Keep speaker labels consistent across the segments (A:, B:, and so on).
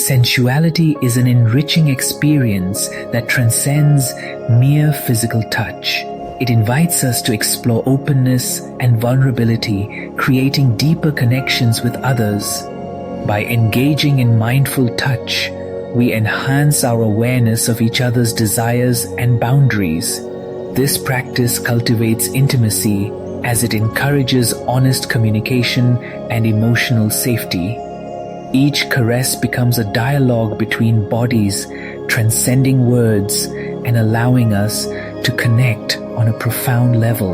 A: Sensuality is an enriching experience that transcends mere physical touch. It invites us to explore openness and vulnerability, creating deeper connections with others. By engaging in mindful touch, we enhance our awareness of each other's desires and boundaries. This practice cultivates intimacy as it encourages honest communication and emotional safety. Each caress becomes a dialogue between bodies, transcending words and allowing us to connect on a profound level.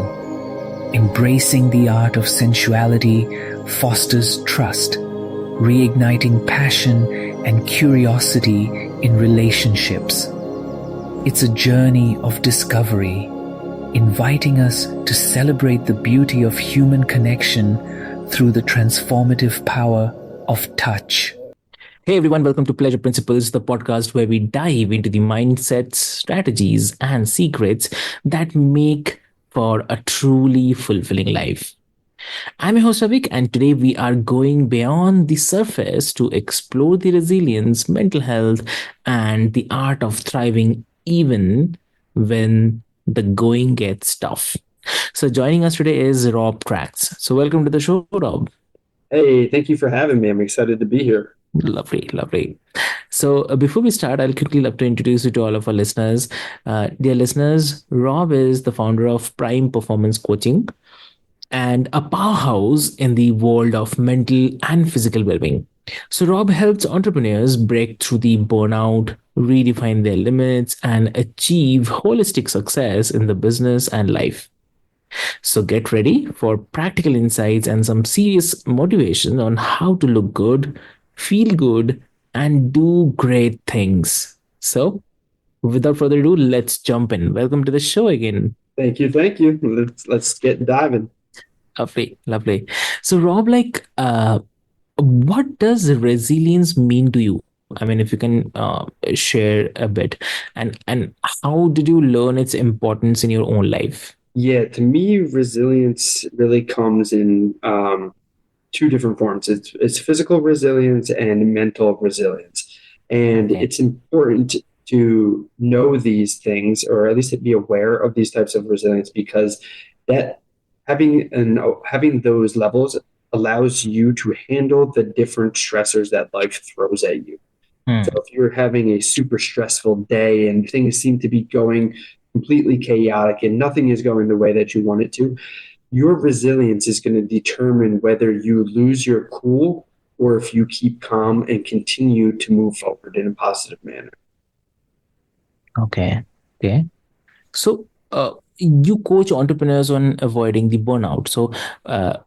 A: Embracing the art of sensuality fosters trust, reigniting passion and curiosity in relationships. It's a journey of discovery, inviting us to celebrate the beauty of human connection through the transformative power of touch.
B: Hey everyone, welcome to Pleasure Principles, the podcast where we dive into the mindsets, strategies, and secrets that make for a truly fulfilling life. I'm your host Avik, and today we are going beyond the surface to explore the resilience, mental health, and the art of thriving even when the going gets tough. So joining us today is Rob Tracz. So welcome to the show, Rob.
C: Hey, thank you for having me. I'm excited to be here.
B: Lovely. So before we start, I'll quickly love to introduce you to all of our listeners. Dear listeners, Rob is the founder of Prime Performance Coaching and a powerhouse in the world of mental and physical well-being. So Rob helps entrepreneurs break through the burnout, redefine their limits, and achieve holistic success in the business and life. So get ready for practical insights and some serious motivation on how to look good, feel good, and do great things. So without further ado, let's jump in. Welcome to the show again.
C: Thank you. Let's get diving.
B: Lovely. So Rob, what does resilience mean to you? I mean, if you can share a bit, and how did you learn its importance in your own life?
C: Yeah, to me, resilience really comes in two different forms. It's physical resilience and mental resilience. And
B: Okay.
C: it's important to know these things, or at least to be aware of these types of resilience, because that having those levels allows you to handle the different stressors that life throws at you. So
B: Hmm.
C: if you're having a super stressful day and things seem to be going completely chaotic and nothing is going the way that you want it to, your resilience is going to determine whether you lose your cool or if you keep calm and continue to move forward in a positive manner.
B: Okay. So, you coach entrepreneurs on avoiding the burnout. So,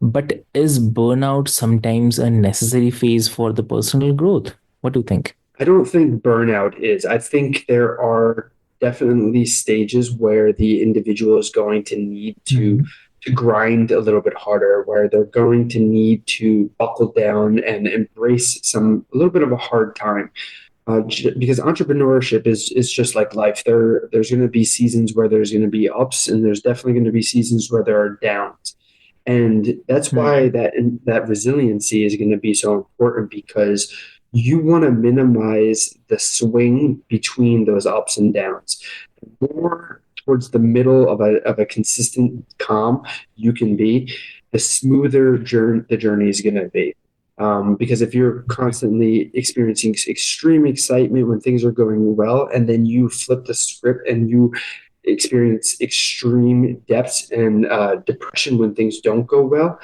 B: but is burnout sometimes a necessary phase for the personal growth? What do you think?
C: I don't think burnout is. I think there are definitely stages where the individual is going to need to
B: Mhm.
C: grind a little bit harder, where they're going to need to buckle down and embrace a little bit of a hard time. Because entrepreneurship is just like life. There's going to be seasons where there's going to be ups, and there's definitely going to be seasons where there are downs. And that's why
B: Hmm.
C: that resiliency is going to be so important, because you want to minimize the swing between those ups and downs. The more towards the middle of a consistent calm you can be, the smoother the journey is going to be. Because if you're constantly experiencing extreme excitement when things are going well, and then you flip the script and you experience extreme depths and depression when things don't go well,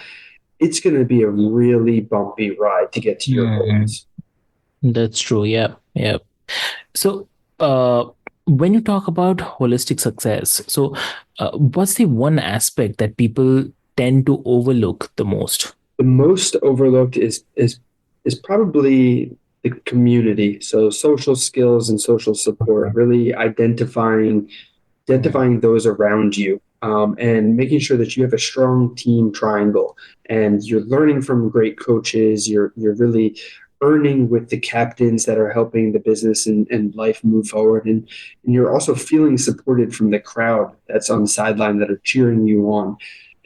C: it's going to be a really bumpy ride to get to your
B: Hmm.
C: goals.
B: That's true. Yeah. So, when you talk about holistic success, so what's the one aspect that people tend to overlook the most?
C: The most overlooked is probably the community. So social skills and social support, really identifying those around you, and making sure that you have a strong team triangle, and you're learning from great coaches. You're really earning with the captains that are helping the business and life move forward, and you're also feeling supported from the crowd that's on the sideline that are cheering you on.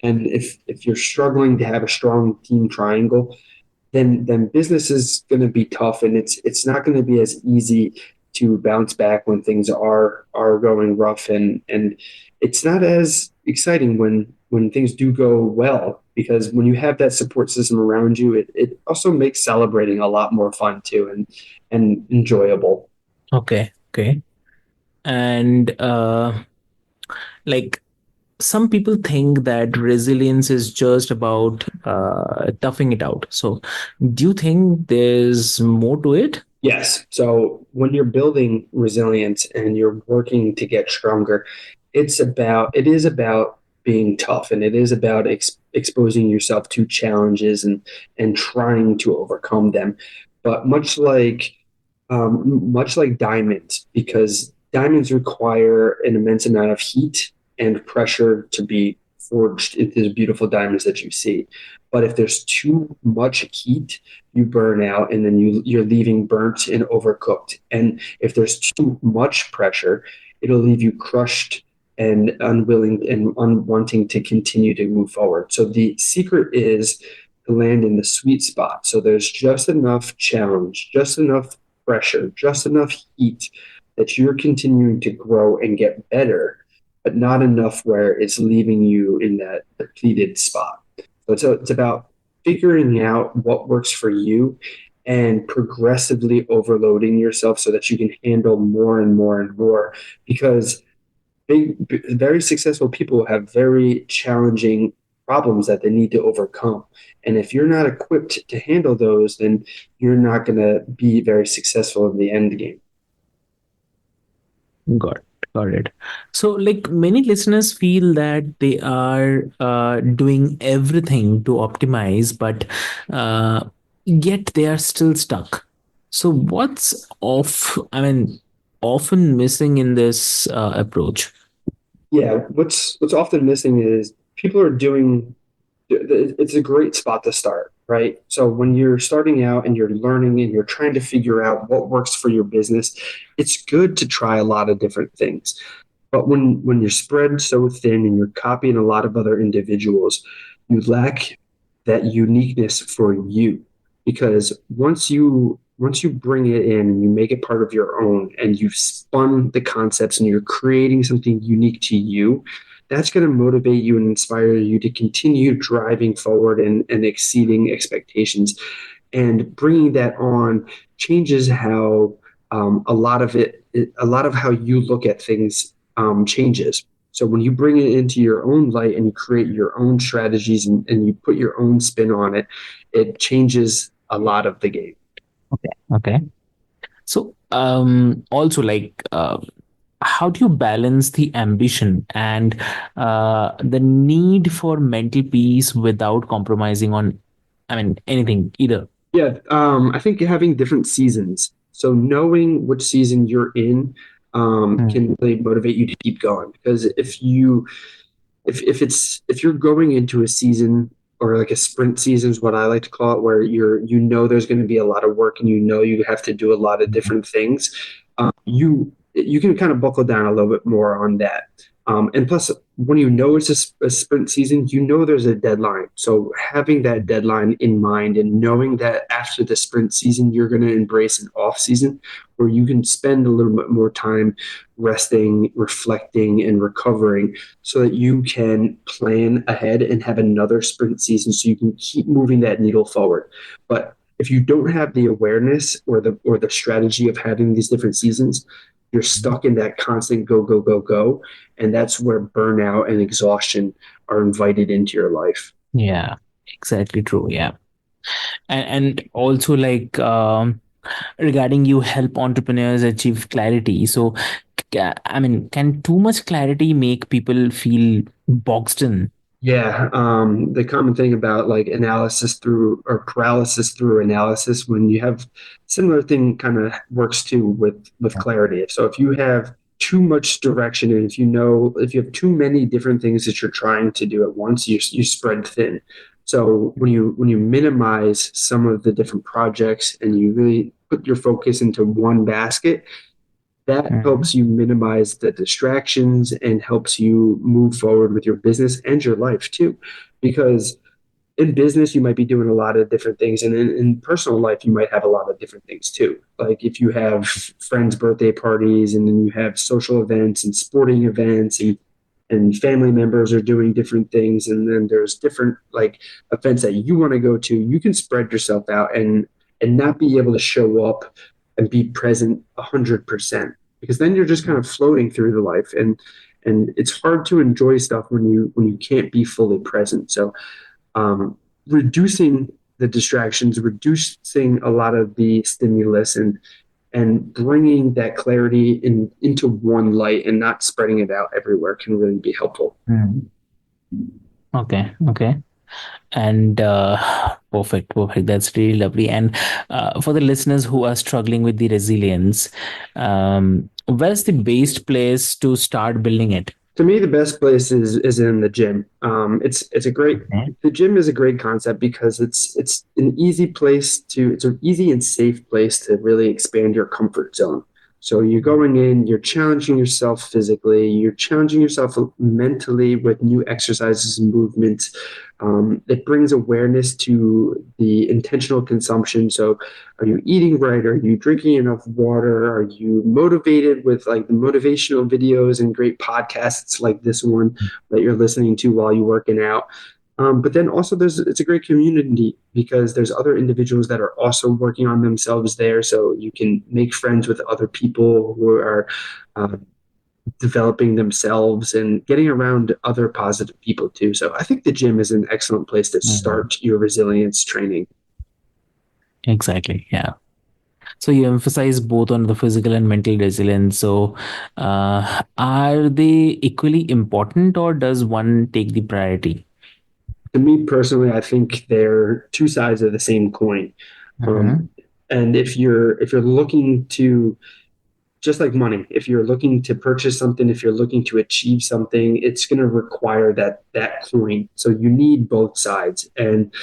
C: And if you're struggling to have a strong team triangle, then business is going to be tough, and it's not going to be as easy to bounce back when things are going rough, and it's not as exciting when things do go well, because when you have that support system around you, it also makes celebrating a lot more fun too, and enjoyable.
B: Okay, okay. And like some people think that resilience is just about toughing it out. So, do you think there's more to it?
C: Yes. So when you're building resilience and you're working to get stronger, it is about being tough, and it is about exposing yourself to challenges and trying to overcome them. But much like diamonds, because diamonds require an immense amount of heat and pressure to be forged into the beautiful diamonds that you see. But if there's too much heat, you burn out, and then you're leaving burnt and overcooked. And if there's too much pressure, it'll leave you crushed and unwilling and unwanting to continue to move forward. So the secret is to land in the sweet spot. So there's just enough challenge, just enough pressure, just enough heat that you're continuing to grow and get better, but not enough where it's leaving you in that depleted spot. So it's about figuring out what works for you and progressively overloading yourself so that you can handle more and more and more. Because very successful people have very challenging problems that they need to overcome. And if you're not equipped to handle those, then you're not going to be very successful in the end game.
B: Got it. Got it. So, like many listeners feel that they are doing everything to optimize, but yet they are still stuck. So, what's off? I mean, often missing in this approach.
C: Yeah, what's often missing is people are doing it's a great spot to start, right? So when you're starting out and you're learning and you're trying to figure out what works for your business, it's good to try a lot of different things. But when you're spread so thin and you're copying a lot of other individuals, you lack that uniqueness for you. Because once you bring it in and you make it part of your own, and you've spun the concepts and you're creating something unique to you, that's going to motivate you and inspire you to continue driving forward and exceeding expectations. And bringing that on changes how a lot of how you look at things changes. So when you bring it into your own light and you create your own strategies, and you put your own spin on it, it changes a lot of the game.
B: Okay. Okay. So, also like, how do you balance the ambition and the need for mental peace without compromising on, I mean, anything either?
C: Yeah, I think having different seasons. So knowing which season you're in
B: Hmm.
C: can really motivate you to keep going. Because if you're going into a season, or like a sprint season is what I like to call it, where there's going to be a lot of work, and you have to do a lot of different things, you can kind of buckle down a little bit more on that. And plus, when you know it's a sprint season, there's a deadline. So having that deadline in mind, and knowing that after the sprint season, you're going to embrace an off season where you can spend a little bit more time resting, reflecting, and recovering, so that you can plan ahead and have another sprint season so you can keep moving that needle forward. But if you don't have the awareness or the strategy of having these different seasons, you're stuck in that constant go, go, go, go. And that's where burnout and exhaustion are invited into your life.
B: Yeah, exactly true. Yeah. And also like, regarding you help entrepreneurs achieve clarity. So, I mean, can too much clarity make people feel boxed in?
C: Yeah, the common thing about like analysis through or paralysis through analysis, when you have similar thing kind of works too with clarity. So if you have too much direction, and if you have too many different things that you're trying to do at once, you spread thin. So when you minimize some of the different projects and you really put your focus into one basket, that
B: Mhm.
C: helps you minimize the distractions and helps you move forward with your business and your life too. Because in business, you might be doing a lot of different things. And in personal life, you might have a lot of different things too. Like if you have friends' birthday parties, and then you have social events and sporting events, and family members are doing different things. And then there's different like events that you want to go to. You can spread yourself out and not be able to show up and be present 100%, because then you're just kind of floating through the life, and it's hard to enjoy stuff when you can't be fully present. So reducing the distractions, reducing a lot of the stimulus, and bringing that clarity into one light and not spreading it out everywhere can really be helpful.
B: Mm. Okay, okay. And perfect. That's really lovely. And for the listeners who are struggling with the resilience, where's the best place to start building it?
C: To me, the best place is in the gym. It's a great
B: Okay.
C: The gym is a great concept because it's an easy place to it's an easy and safe place to really expand your comfort zone. So you're going in, you're challenging yourself physically, you're challenging yourself mentally with new exercises and movements. It brings awareness to the intentional consumption. So are you eating right? Are you drinking enough water? Are you motivated with like the motivational videos and great podcasts like this one that you're listening to while you're working out? But then also it's a great community because there's other individuals that are also working on themselves there. So you can make friends with other people who are uh, developing themselves and getting around other positive people too. So I think the gym is an excellent place to
B: Mm.
C: start your resilience training.
B: Exactly. Yeah. So you emphasize both on the physical and mental resilience. So are they equally important, or does one take the priority?
C: To me personally, I think they're two sides of the same coin. Um,
B: Mm-hmm.
C: and if you're looking to, just like money, if you're looking to purchase something, if you're looking to achieve something, it's going to require that coin. So you need both sides, and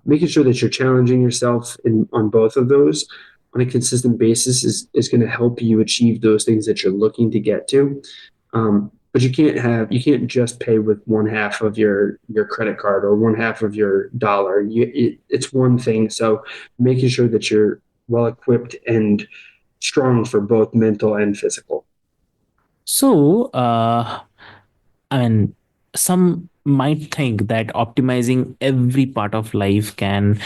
C: making sure that you're challenging yourself on both of those on a consistent basis is going to help you achieve those things that you're looking to get to. But you can't just pay with one half of your credit card or one half of your dollar. It's one thing. So making sure that you're well equipped and strong for both mental and physical.
B: So, I mean, some might think that optimizing every part of life can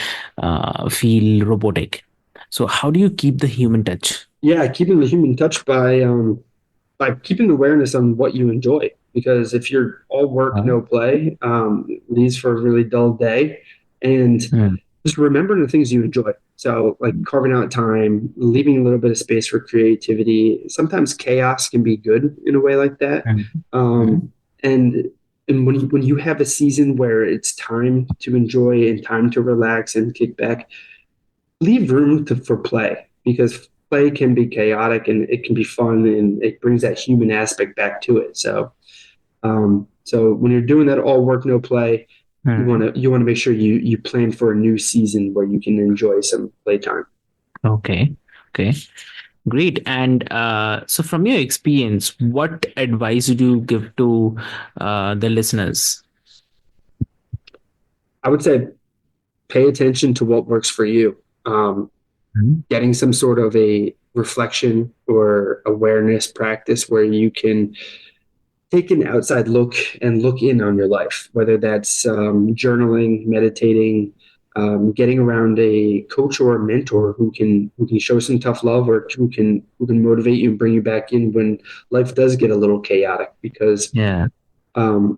B: feel robotic. So, how do you keep the human touch?
C: Yeah, keeping the human touch by keeping awareness on what you enjoy. Because if you're all work,
B: Huh?
C: no play, leaves for a really dull day. And
B: Mm,
C: just remember the things you enjoy. So, like carving out time, leaving a little bit of space for creativity. Sometimes chaos can be good in a way like that.
B: mm, mm.
C: Um, and and when you have a season where it's time to enjoy and time to relax and kick back, leave room for play, because play can be chaotic and it can be fun, and it brings that human aspect back to it. So when you're doing that all work no play,
B: Mm.
C: you want to make sure you plan for a new season where you can enjoy some playtime.
B: Okay. Okay. Great. And so, from your experience, what advice would you give to the listeners?
C: I would say pay attention to what works for you. Um,
B: Mm.
C: Getting some sort of a reflection or awareness practice where you can take an outside look and look in on your life, whether that's journaling, meditating, getting around a coach or a mentor who can show some tough love, or who can motivate you and bring you back in when life does get a little chaotic. Because
B: Yeah.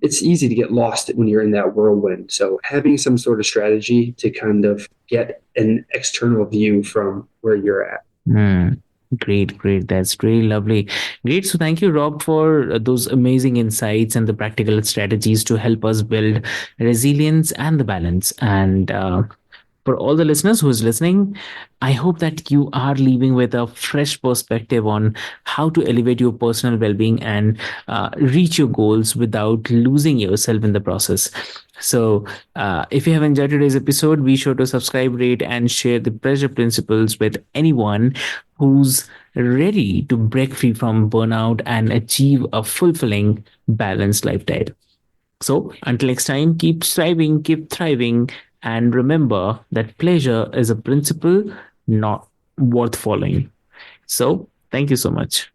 C: it's easy to get lost when you're in that whirlwind. So having some sort of strategy to kind of get an external view from where you're at.
B: Mm. Great. That's really lovely. Great. So, thank you, Rob, for those amazing insights and the practical strategies to help us build resilience and the balance. And for all the listeners who is listening, I hope that you are leaving with a fresh perspective on how to elevate your personal well-being and reach your goals without losing yourself in the process. So, if you have enjoyed today's episode, be sure to subscribe, rate, and share the pressure principles with anyone who's ready to break free from burnout and achieve a fulfilling, balanced lifestyle. So until next time, keep striving, keep thriving, and remember that pleasure is a principle not worth following. So thank you so much.